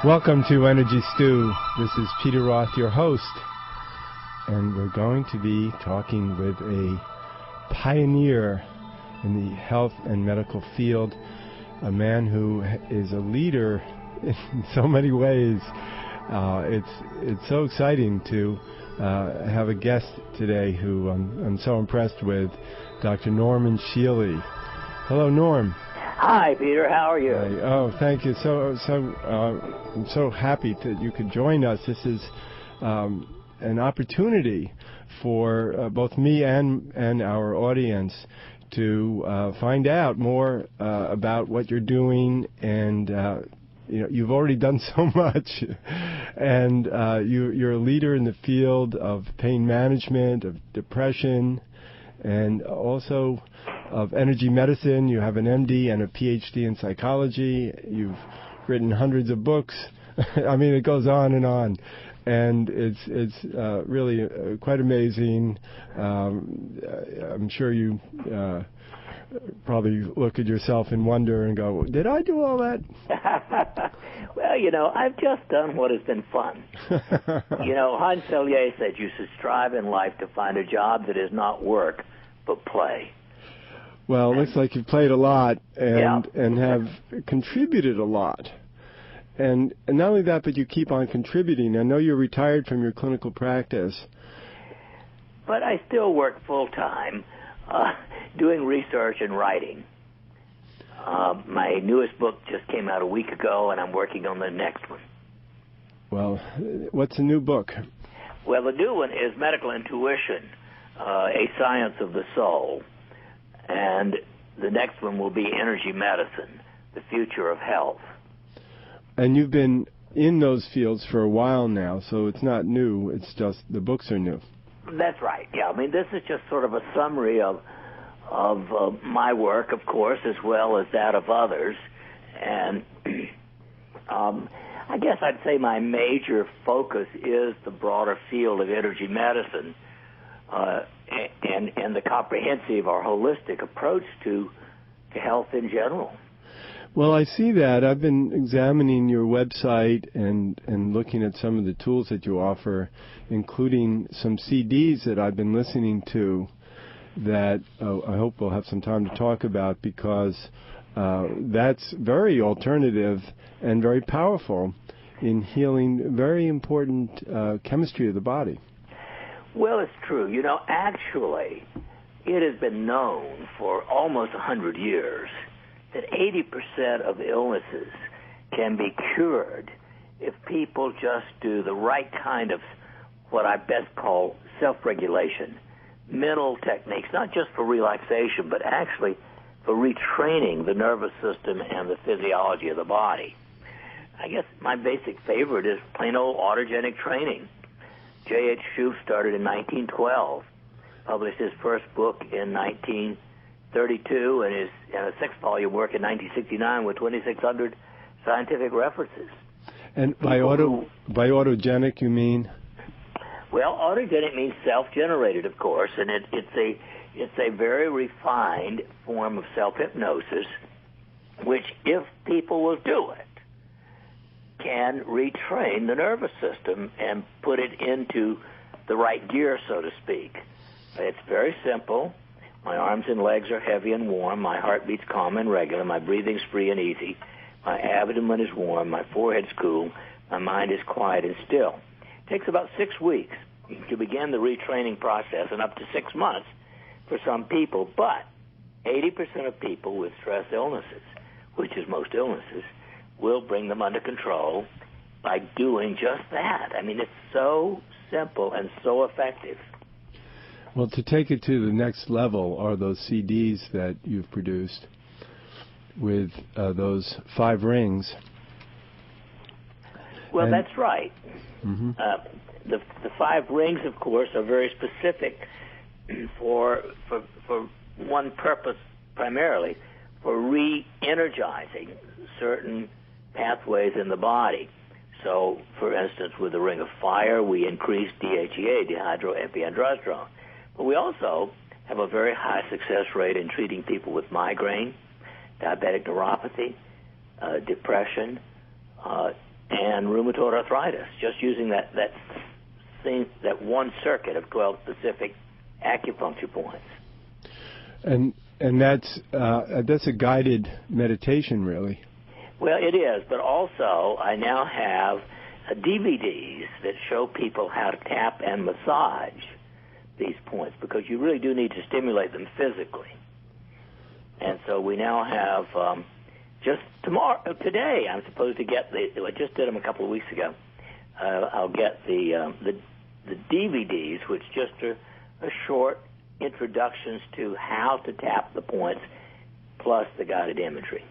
Welcome to Energy Stew. This is Peter Roth, your host, and we're going to be talking with a pioneer in the health and medical field, a man who is a leader in so many ways. It's so exciting to have a guest today who I'm so impressed with, Dr. Norman Shealy. Hello, Norm. Hi, Peter. How are you? Oh, thank you. I'm so happy that you could join us. This is an opportunity for both me and our audience to find out more about what you're doing. And you've already done so much, and you're a leader in the field of pain management, of depression, and also of energy medicine. You have an MD and a PhD in psychology. You've written hundreds of books. I mean, it goes on, and it's really quite amazing. I'm sure you probably look at yourself in wonder and go, "Did I do all that?" Well, I've just done what has been fun. Hans Selye said you should strive in life to find a job that is not work but play. Well, it looks like you've played a lot and have contributed a lot. And not only that, but you keep on contributing. I know you're retired from your clinical practice. But I still work full-time doing research and writing. My newest book just came out a week ago, and I'm working on the next one. Well, what's the new book? Well, the new one is Medical Intuition, A Science of the Soul. And the next one will be Energy Medicine, the Future of Health. And you've been in those fields for a while now, so it's not new. It's just the books are new. That's right. Yeah, I mean, this is just sort of a summary of my work, of course, as well as that of others. And I guess I'd say my major focus is the broader field of energy medicine, and the comprehensive or holistic approach to health in general. Well, I see that. I've been examining your website and looking at some of the tools that you offer, including some CDs that I've been listening to that I hope we'll have some time to talk about, because that's very alternative and very powerful in healing very important chemistry of the body. Well, it's true. Actually, it has been known for almost 100 years that 80% of illnesses can be cured if people just do the right kind of what I best call self-regulation, mental techniques, not just for relaxation, but actually for retraining the nervous system and the physiology of the body. I guess my basic favorite is plain old autogenic training. J.H. Shoup started in 1912, published his first book in 1932, and his six-volume work in 1969 with 2,600 scientific references. And by autogenic, you mean? Well, autogenic means self-generated, of course, and it's a very refined form of self-hypnosis, which, if people will do it, can retrain the nervous system and put it into the right gear, so to speak. It's very simple. My arms and legs are heavy and warm. My heart beats calm and regular. My breathing's free and easy. My abdomen is warm. My forehead's cool. My mind is quiet and still. It takes about 6 weeks to begin the retraining process, and up to 6 months for some people. But 80% of people with stress illnesses, which is most illnesses, will bring them under control by doing just that. I mean, it's so simple and so effective. Well, to take it to the next level are those CDs that you've produced with those 5 rings. Well, that's right. Mm-hmm. The 5 rings, of course, are very specific for one purpose primarily, for re-energizing certain pathways in the body. So, for instance, with the ring of fire, we increase DHEA, dehydroepiandrosterone. But we also have a very high success rate in treating people with migraine, diabetic neuropathy, depression, and rheumatoid arthritis, just using that one circuit of 12 specific acupuncture points. And that's a guided meditation, really. Well, it is, but also I now have DVDs that show people how to tap and massage these points, because you really do need to stimulate them physically. And so we now have today I'm supposed to get I just did them a couple of weeks ago. I'll get the DVDs, which just are short introductions to how to tap the points, plus the guided imagery.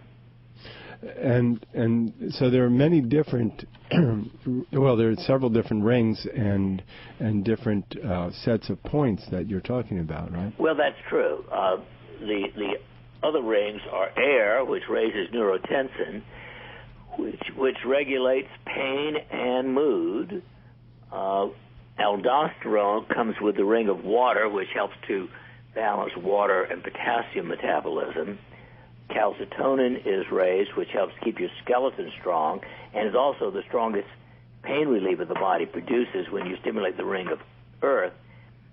And so there are many different, well, there are several different rings and different sets of points that you're talking about, right? Well, that's true. The other rings are air, which raises neurotensin, which regulates pain and mood. Aldosterone comes with the ring of water, which helps to balance water and potassium metabolism. Calcitonin is raised, which helps keep your skeleton strong, and is also the strongest pain reliever the body produces when you stimulate the ring of earth.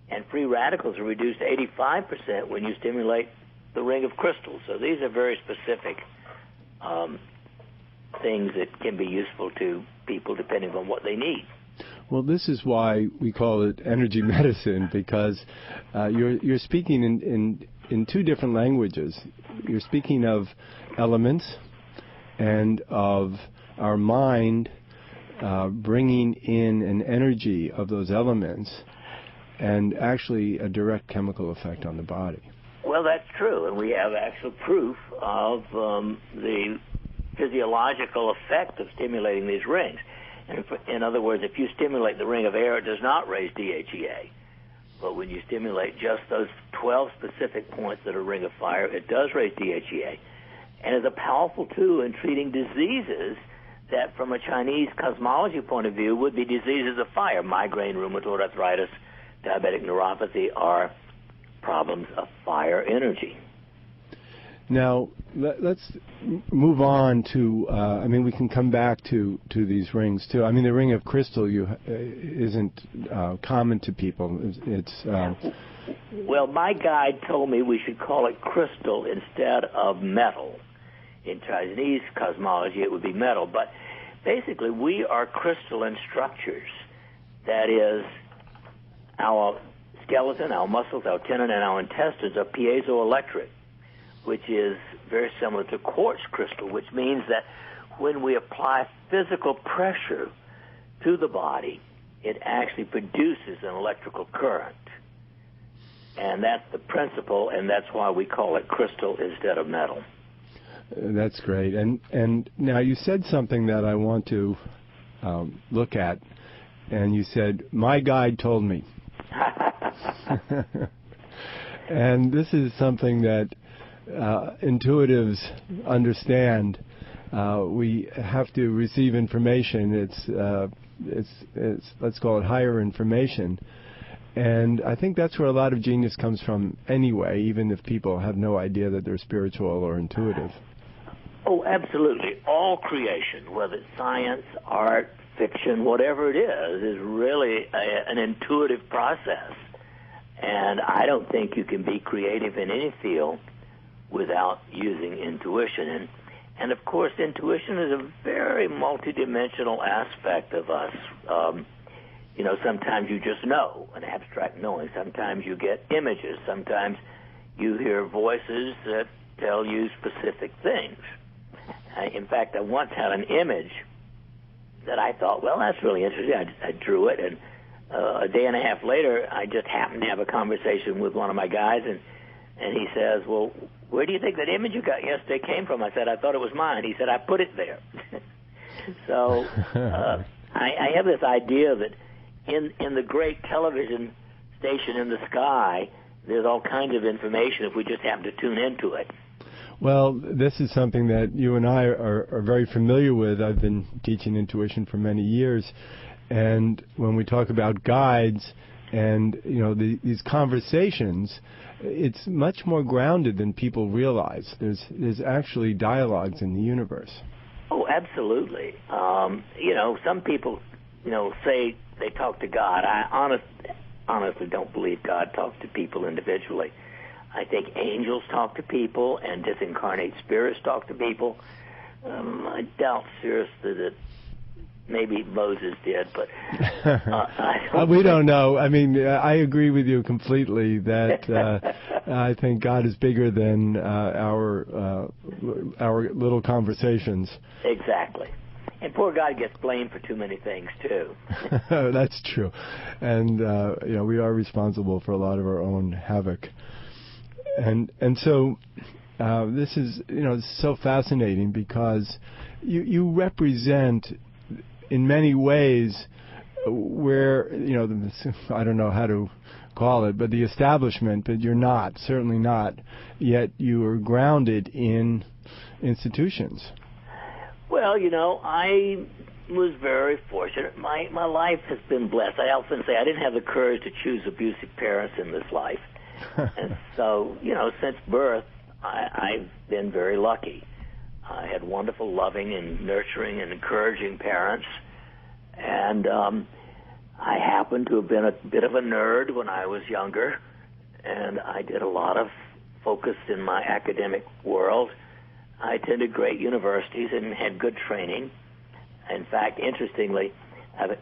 And free radicals are reduced to 85% when you stimulate the ring of crystal. So these are very specific things that can be useful to people depending on what they need. Well, this is why we call it energy medicine, because you're speaking in two different languages. You're speaking of elements and of our mind bringing in an energy of those elements and actually a direct chemical effect on the body. Well, that's true, and we have actual proof of the physiological effect of stimulating these rings. And in other words, if you stimulate the ring of air, it does not raise DHEA. But when you stimulate just those 12 specific points that are ring of fire, it does raise DHEA. And is a powerful tool in treating diseases that, from a Chinese cosmology point of view, would be diseases of fire. Migraine, rheumatoid arthritis, diabetic neuropathy are problems of fire energy. Now, let's move on to, we can come back to these rings, too. I mean, the ring of crystal isn't common to people. Well, my guide told me we should call it crystal instead of metal. In Chinese cosmology, it would be metal. But basically, we are crystalline structures. That is, our skeleton, our muscles, our tendon, and our intestines are piezoelectric, which is very similar to quartz crystal, which means that when we apply physical pressure to the body, it actually produces an electrical current. And that's the principle, and that's why we call it crystal instead of metal. That's great. And now you said something that I want to look at, and you said, my guide told me. And this is something that intuitives understand. We have to receive information. It's let's call it higher information, and I think that's where a lot of genius comes from anyway, even if people have no idea that they're spiritual or intuitive. Oh, absolutely. All creation, whether it's science, art, fiction, whatever it is really an intuitive process. And I don't think you can be creative in any field without using intuition. And of course, intuition is a very multidimensional aspect of us. Sometimes you just know, an abstract knowing. Sometimes you get images. Sometimes you hear voices that tell you specific things. In fact, I once had an image that I thought, well, that's really interesting. I drew it, and a day and a half later, I just happened to have a conversation with one of my guys, and he says, well, where do you think that image you got yesterday came from? I said, I thought it was mine. He said, I put it there. So I have this idea that in the great television station in the sky, there's all kinds of information if we just happen to tune into it. Well, this is something that you and I are very familiar with. I've been teaching intuition for many years. And when we talk about guides and, these conversations, it's much more grounded than people realize. There's actually dialogues in the universe. Oh, absolutely. Some people, say they talk to God. I honestly don't believe God talks to people individually. I think angels talk to people and disincarnate spirits talk to people. I doubt seriously that maybe Moses did, but we don't know. I mean, I agree with you completely that I think God is bigger than our little conversations. Exactly. And poor God gets blamed for too many things, too. That's true. And, we are responsible for a lot of our own havoc. And so this is, so fascinating because you represent, in many ways, where, I don't know how to call it, but the establishment, but you're not, certainly not, yet you are grounded in institutions. Well, I was very fortunate. My life has been blessed. I often say I didn't have the courage to choose abusive parents in this life. And so, since birth, I've been very lucky. I had wonderful, loving, and nurturing and encouraging parents. And I happened to have been a bit of a nerd when I was younger. And I did a lot of focus in my academic world. I attended great universities and had good training. In fact, interestingly,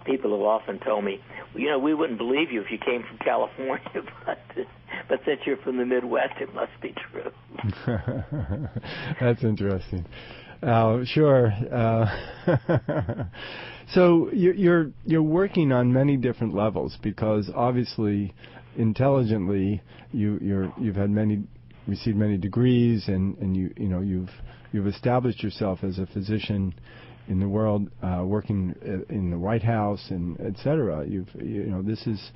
people have often told me, we wouldn't believe you if you came from California, but since you're from the Midwest, it must be true. That's interesting. Sure. So you're working on many different levels because obviously, intelligently, you've had received many degrees, and you've established yourself as a physician in the world, working in the White House and et cetera. This is,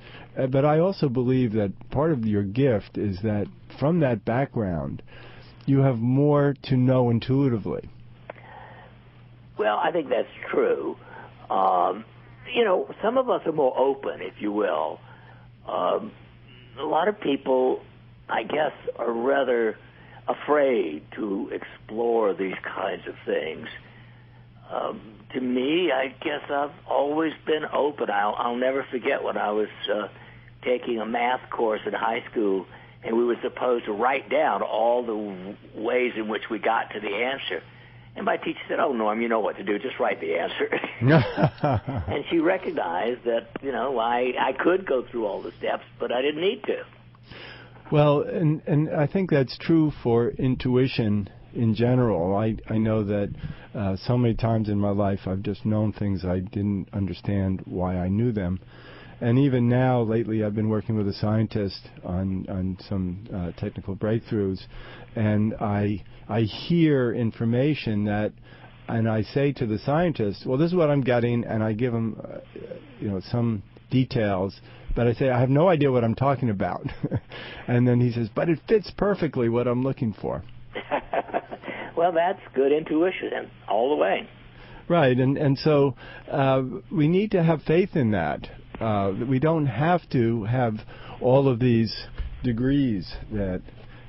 but I also believe that part of your gift is that from that background, you have more to know intuitively. Well, I think that's true. Some of us are more open, if you will. A lot of people, I guess, are rather afraid to explore these kinds of things. To me, I guess I've always been open. I'll never forget when I was taking a math course in high school, and we were supposed to write down all the ways in which we got to the answer. And my teacher said, "Oh, Norm, you know what to do. Just write the answer." And she recognized that, I could go through all the steps, but I didn't need to. Well, and I think that's true for intuition in general. I know that so many times in my life I've just known things I didn't understand why I knew them. And even now, lately, I've been working with a scientist on some technical breakthroughs, and I hear information that, and I say to the scientist, well, this is what I'm getting, and I give him, some details, but I say, I have no idea what I'm talking about. And then he says, but it fits perfectly what I'm looking for. Well, that's good intuition all the way. Right, and so we need to have faith in that. We don't have to have all of these degrees that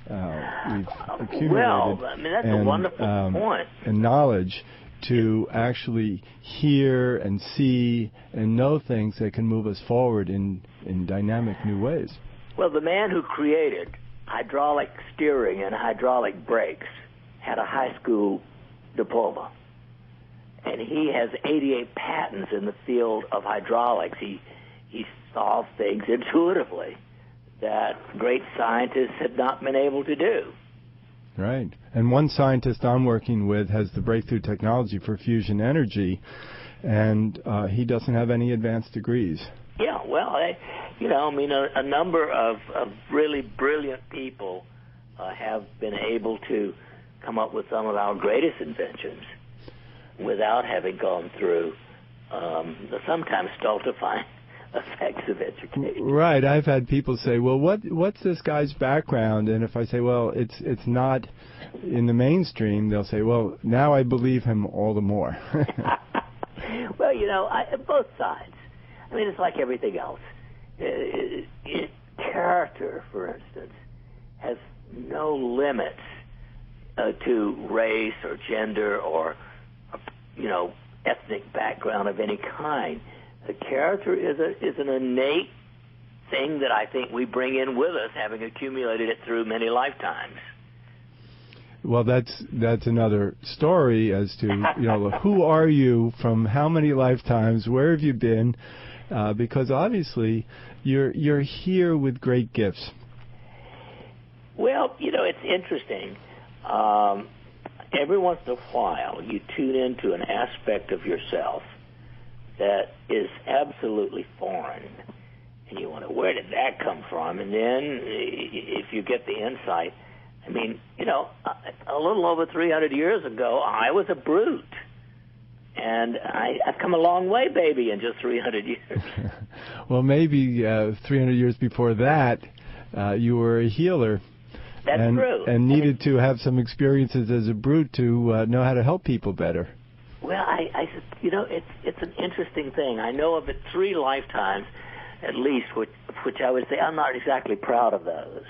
we've accumulated. Well, that's a wonderful point. And knowledge to actually hear and see and know things that can move us forward in dynamic new ways. Well, the man who created hydraulic steering and hydraulic brakes had a high school diploma. And he has 88 patents in the field of hydraulics. He solves things intuitively that great scientists have not been able to do. Right. And one scientist I'm working with has the breakthrough technology for fusion energy, and he doesn't have any advanced degrees. Yeah, well, a number of really brilliant people have been able to come up with some of our greatest inventions without having gone through the sometimes stultifying effects of education. Right. I've had people say, well, what's this guy's background? And if I say, well, it's not in the mainstream, they'll say, well, now I believe him all the more. Well, both sides. I mean, it's like everything else. Character, for instance, has no limits to race or gender or ethnic background of any kind. The character is an innate thing that I think we bring in with us, having accumulated it through many lifetimes. Well, that's another story as to who are you from how many lifetimes, where have you been, because obviously you're here with great gifts. Well, it's interesting. Every once in a while, you tune into an aspect of yourself that is absolutely foreign, and you wonder, where did that come from? And then, if you get the insight, I mean, a little over 300 years ago, I was a brute. And I've come a long way, baby, in just 300 years. Well, maybe 300 years before that, you were a healer. That's true. And needed to have some experiences as a brute to know how to help people better. Well, it's an interesting thing. I know of it 3 lifetimes, at least, which I would say I'm not exactly proud of those.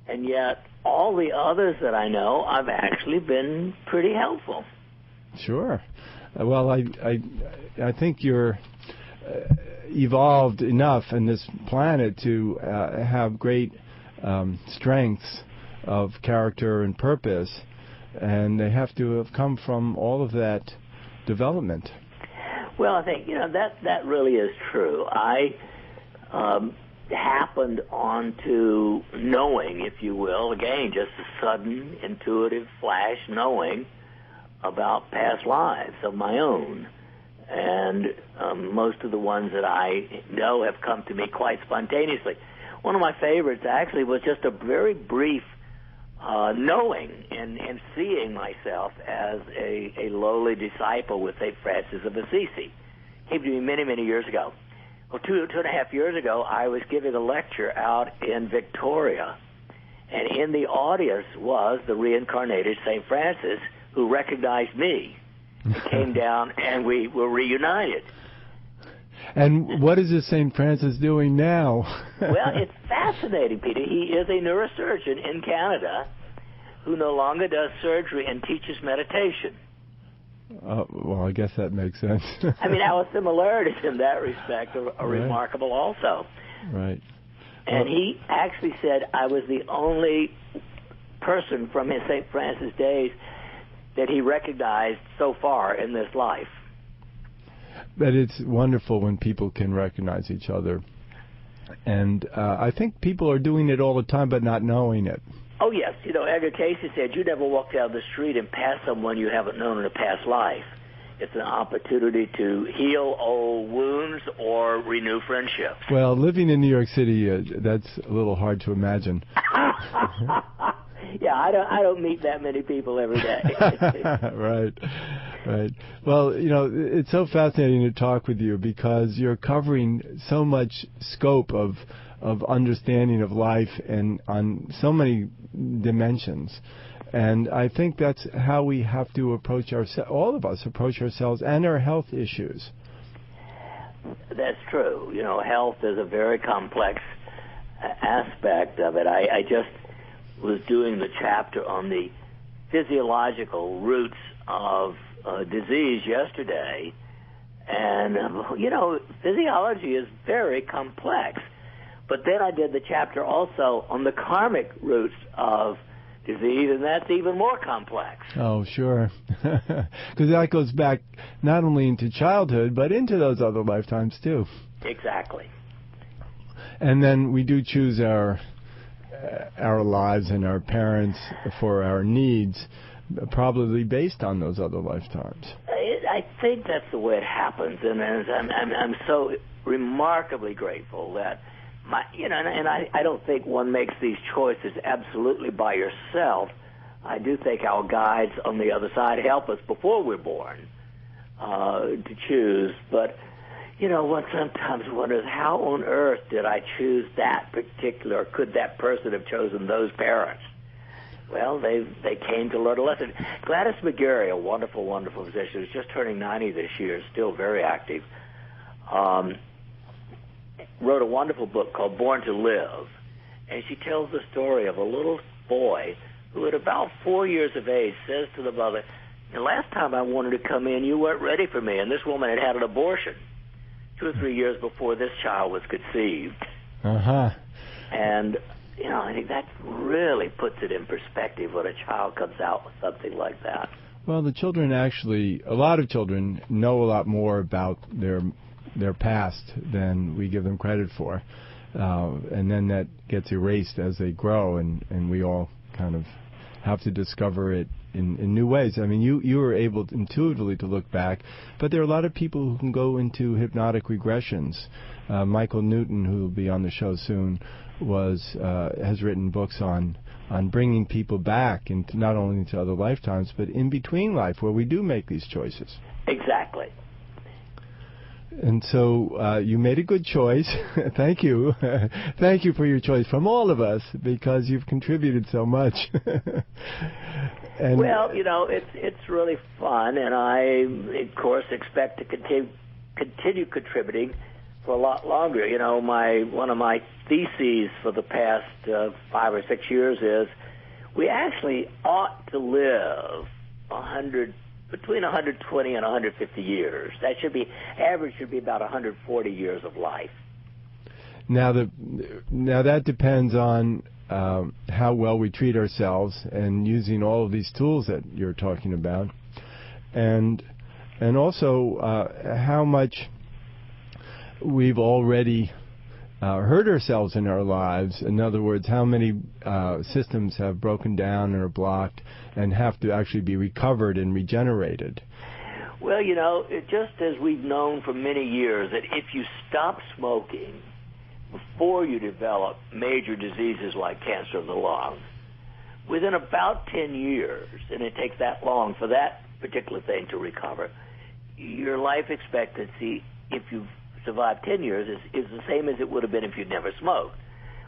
And yet, all the others that I know, I've actually been pretty helpful. Sure. Well, I think you're evolved enough in this planet to have great strengths of character and purpose, and they have to have come from all of that development. Well, I think that really is true. I happened onto knowing, if you will, again, just a sudden, intuitive flash knowing about past lives of my own. And most of the ones that I know have come to me quite spontaneously. One of my favorites, actually, was just a very brief knowing and seeing myself as a lowly disciple with St. Francis of Assisi. Came to me many, many years ago. Well, two and a half years ago, I was giving a lecture out in Victoria, and in the audience was the reincarnated St. Francis, who recognized me. He came down, and we were reunited. And what is this St. Francis doing now? Well, it's fascinating, Peter. He is a neurosurgeon in Canada who no longer does surgery and teaches meditation. Well, I guess that makes sense. I mean, our similarities in that respect are remarkable also. Right. And he actually said I was the only person from his St. Francis days that he recognized so far in this life. But it's wonderful when people can recognize each other. And I think people are doing it all the time but not knowing it. Oh, yes. Edgar Cayce said you never walk down the street and pass someone you haven't known in a past life. It's an opportunity to heal old wounds or renew friendships. Well, living in New York City, that's a little hard to imagine. Yeah, I don't meet that many people every day. Right. Well, it's so fascinating to talk with you because you're covering so much scope of understanding of life and on so many dimensions. And I think that's how we have to approach all of us approach ourselves and our health issues. That's true. Health is a very complex aspect of it. I just was doing the chapter on the physiological roots of disease yesterday. And, physiology is very complex. But then I did the chapter also on the karmic roots of disease, and that's even more complex. Oh, sure. Because that goes back not only into childhood, but into those other lifetimes, too. Exactly. And then we do choose our lives and our parents for our needs, probably based on those other lifetimes. I think that's the way it happens, and I'm so remarkably grateful that I don't think one makes these choices absolutely by yourself. I do think our guides on the other side help us before we're born to choose. But, one sometimes wonders, how on earth did I choose that particular, or could that person have chosen those parents? Well, they came to learn a lesson. Gladys McGarry, a wonderful, wonderful physician, who's just turning 90 this year, still very active, wrote a wonderful book called Born to Live. And she tells the story of a little boy who at about 4 years of age says to the mother, The last time I wanted to come in, you weren't ready for me, and this woman had had an abortion 2 or 3 years before this child was conceived. Uh-huh. And, I think that really puts it in perspective when a child comes out with something like that. Well, the children actually, a lot of children know a lot more about their past than we give them credit for. And then that gets erased as they grow, and we all kind of have to discover it in new ways. I mean, you were able intuitively to look back, but there are a lot of people who can go into hypnotic regressions. Michael Newton, who will be on the show soon, has written books on bringing people back into not only into other lifetimes, but in between life where we do make these choices. Exactly. And so you made a good choice. Thank you. Thank you for your choice from all of us, because you've contributed so much. Well, it's really fun, and I, of course, expect to continue contributing for a lot longer. One of my theses for the past 5 or 6 years is we actually ought to live between 120 and 150 years. Average should be about 140 years of life. Now that depends on how well we treat ourselves, and using all of these tools that you're talking about, and also how much we've already hurt ourselves in our lives. In other words, how many systems have broken down and are blocked and have to actually be recovered and regenerated. Well, just as we've known for many years that if you stop smoking before you develop major diseases like cancer of the lung, within about 10 years, and it takes that long for that particular thing to recover, your life expectancy, if you've survived 10 years, is the same as it would have been if you'd never smoked.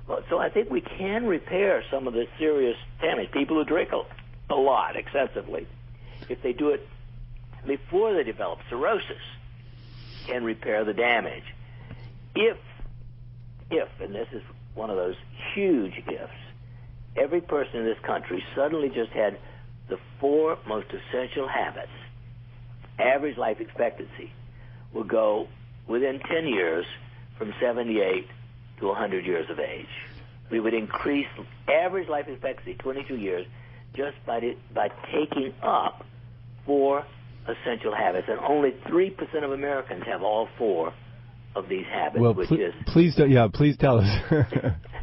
Well, so I think we can repair some of the serious damage. People who drink a lot, excessively, if they do it before they develop cirrhosis, can repair the damage. If, and this is one of those huge ifs, every person in this country suddenly just had the 4 most essential habits, average life expectancy will go within 10 years from 78 to 100 years of age. We would increase average life expectancy 22 years just by taking up 4 essential habits, and only 3% of Americans have all 4 of these habits, well, which is please tell us.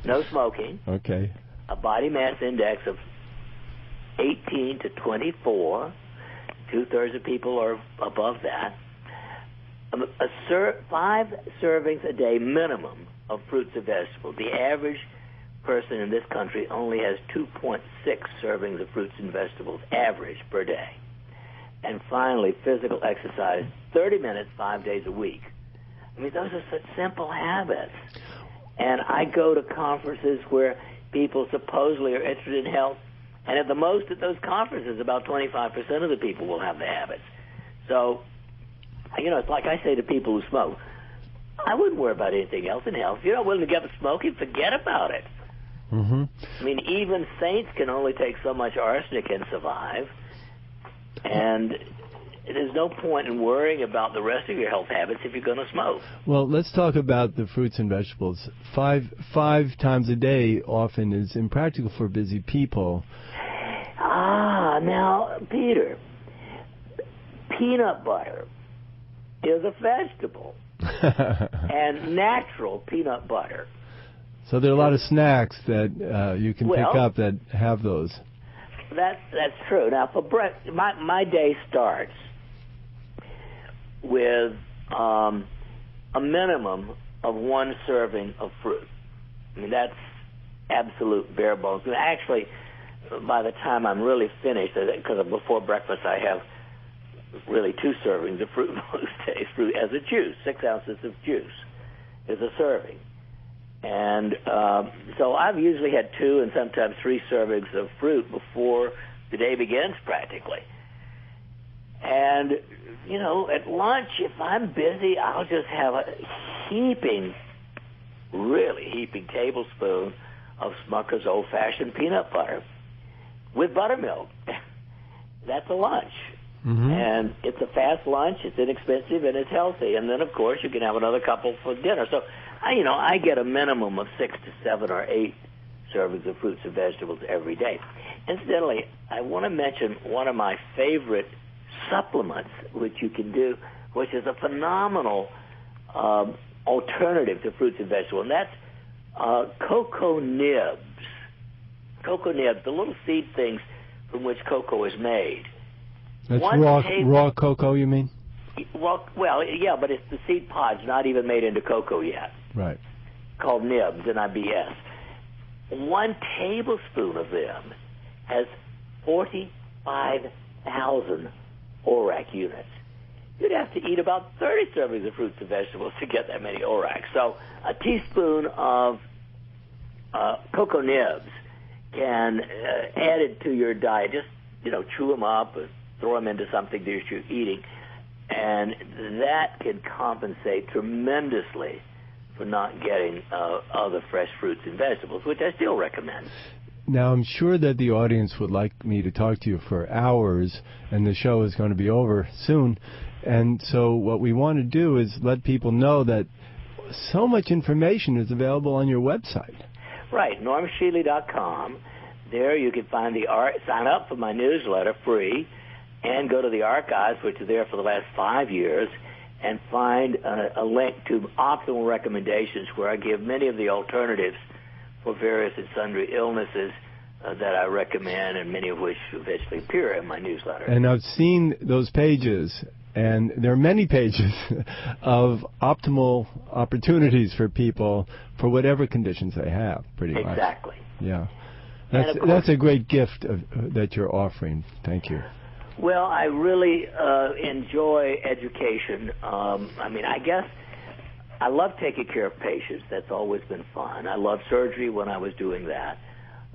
no smoking. Okay. A body mass index of 18 to 24. 2/3 of people are above that. 5 servings a day minimum of fruits and vegetables. The average person in this country only has 2.6 servings of fruits and vegetables average per day. And finally, physical exercise, 30 minutes, 5 days a week. I mean, those are such simple habits. And I go to conferences where people supposedly are interested in health, and at the most at those conferences, about 25% of the people will have the habits. So, it's like I say to people who smoke, I wouldn't worry about anything else in health. If you're not willing to give up smoking, forget about it. Mm-hmm. I mean, even saints can only take so much arsenic and survive. And there's no point in worrying about the rest of your health habits if you're going to smoke. Well, let's talk about the fruits and vegetables. Five times a day often is impractical for busy people. Now, Peter, peanut butter is a vegetable, and natural peanut butter. So there are a lot of snacks that you can pick up that have those. That's true. Now, for breakfast, my day starts with a minimum of 1 serving of fruit. I mean, that's absolute bare bones. And actually, by the time I'm really finished, because before breakfast I have really 2 servings of fruit most days, fruit as a juice. 6 ounces of juice is a serving. And so I've usually had 2 and sometimes 3 servings of fruit before the day begins, practically. And, at lunch, if I'm busy, I'll just have a really heaping tablespoon of Smucker's old-fashioned peanut butter with buttermilk. That's a lunch. And it's a fast lunch, it's inexpensive, and it's healthy. And then, of course, you can have another couple for dinner. So, I get a minimum of 6 to 7 or 8 servings of fruits and vegetables every day. Incidentally, I want to mention one of my favorite supplements, which you can do, which is a phenomenal alternative to fruits and vegetables, and that's cocoa nibs. Cocoa nibs, the little seed things from which cocoa is made. That's raw cocoa, you mean? Well, yeah, but it's the seed pods, not even made into cocoa yet. Right. Called nibs, N-I-B-S. 1 tablespoon of them has 45,000 ORAC units. You'd have to eat about 30 servings of fruits and vegetables to get that many ORAC. So a teaspoon of cocoa nibs can add it to your diet. Just, chew them up or throw them into something that you're eating. And that can compensate tremendously for not getting other fresh fruits and vegetables, which I still recommend. Now, I'm sure that the audience would like me to talk to you for hours, and the show is going to be over soon. And so what we want to do is let people know that so much information is available on your website. Right, normshealy.com. There you can find sign up for my newsletter free, and go to the archives, which are there for the last 5 years, and find a link to optimal recommendations where I give many of the alternatives for various and sundry illnesses that I recommend, and many of which eventually appear in my newsletter. And I've seen those pages, and there are many pages of optimal opportunities for people for whatever conditions they have, pretty much. Exactly. Yeah. That's a great gift that you're offering. Thank you. Well, I really enjoy education. I guess I love taking care of patients. That's always been fun. I love surgery when I was doing that.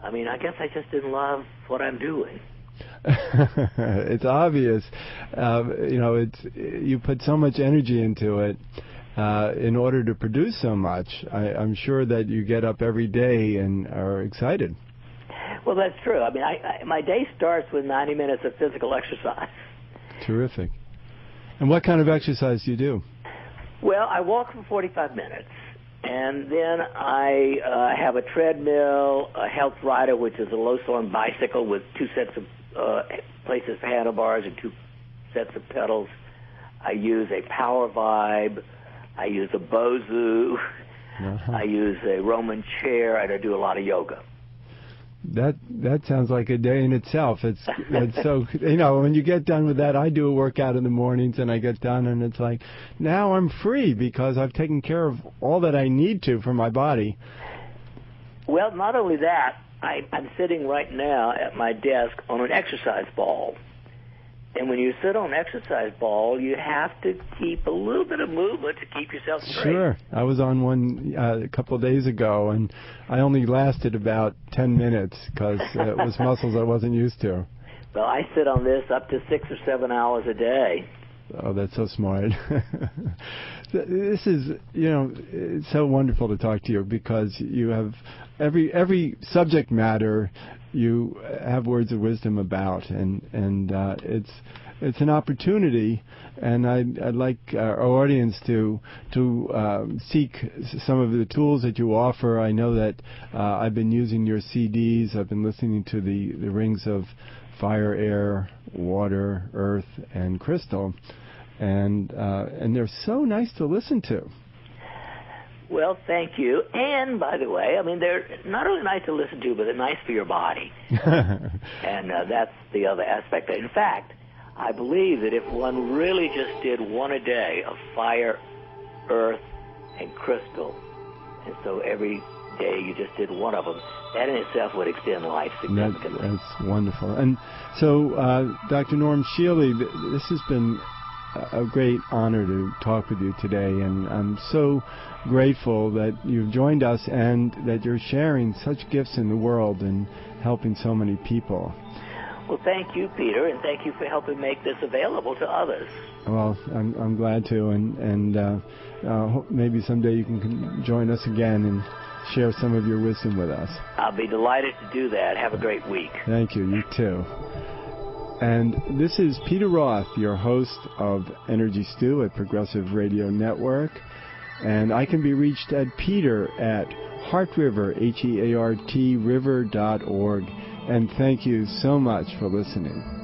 I guess I just didn't love what I'm doing. It's obvious. You put so much energy into it in order to produce so much. I'm sure that you get up every day and are excited. Well, that's true. My day starts with 90 minutes of physical exercise. Terrific. And what kind of exercise do you do? Well, I walk for 45 minutes, and then I have a treadmill, a Health Rider, which is a low-slung bicycle with 2 sets of places for handlebars and 2 sets of pedals. I use a Power Vibe. I use a Bozu. I use a Roman chair, and I do a lot of yoga. That sounds like a day in itself. It's so, when you get done with that, I do a workout in the mornings, and I get done, and it's like, now I'm free because I've taken care of all that I need to for my body. Well, not only that, I'm sitting right now at my desk on an exercise ball. And when you sit on an exercise ball, you have to keep a little bit of movement to keep yourself straight. Sure. I was on one a couple of days ago, and I only lasted about 10 minutes because it was muscles I wasn't used to. Well, I sit on this up to 6 or 7 hours a day. Oh, that's so smart. This is, it's so wonderful to talk to you because you have every subject matter you have words of wisdom about, and it's an opportunity, and I'd like our audience to seek some of the tools that you offer. I know that I've been using your CDs. I've been listening to the rings of fire, air, water, earth, and crystal, and they're so nice to listen to. Well, thank you. And, by the way, they're not only nice to listen to, but they're nice for your body. And that's the other aspect. In fact, I believe that if one really just did one a day of fire, earth, and crystal, and so every day you just did one of them, that in itself would extend life significantly. That's wonderful. And so, Dr. Norm Shealy, this has been a great honor to talk with you today, and I'm so grateful that you've joined us and that you're sharing such gifts in the world and helping so many people. Well, thank you, Peter, and thank you for helping make this available to others. Well, I'm glad to, and maybe someday you can join us again and share some of your wisdom with us. I'll be delighted to do that. Have a great week. Thank you. You too. And this is Peter Roth, your host of Energy Stew at Progressive Radio Network. And I can be reached at Peter at HeartRiver, HEART river.org. And thank you so much for listening.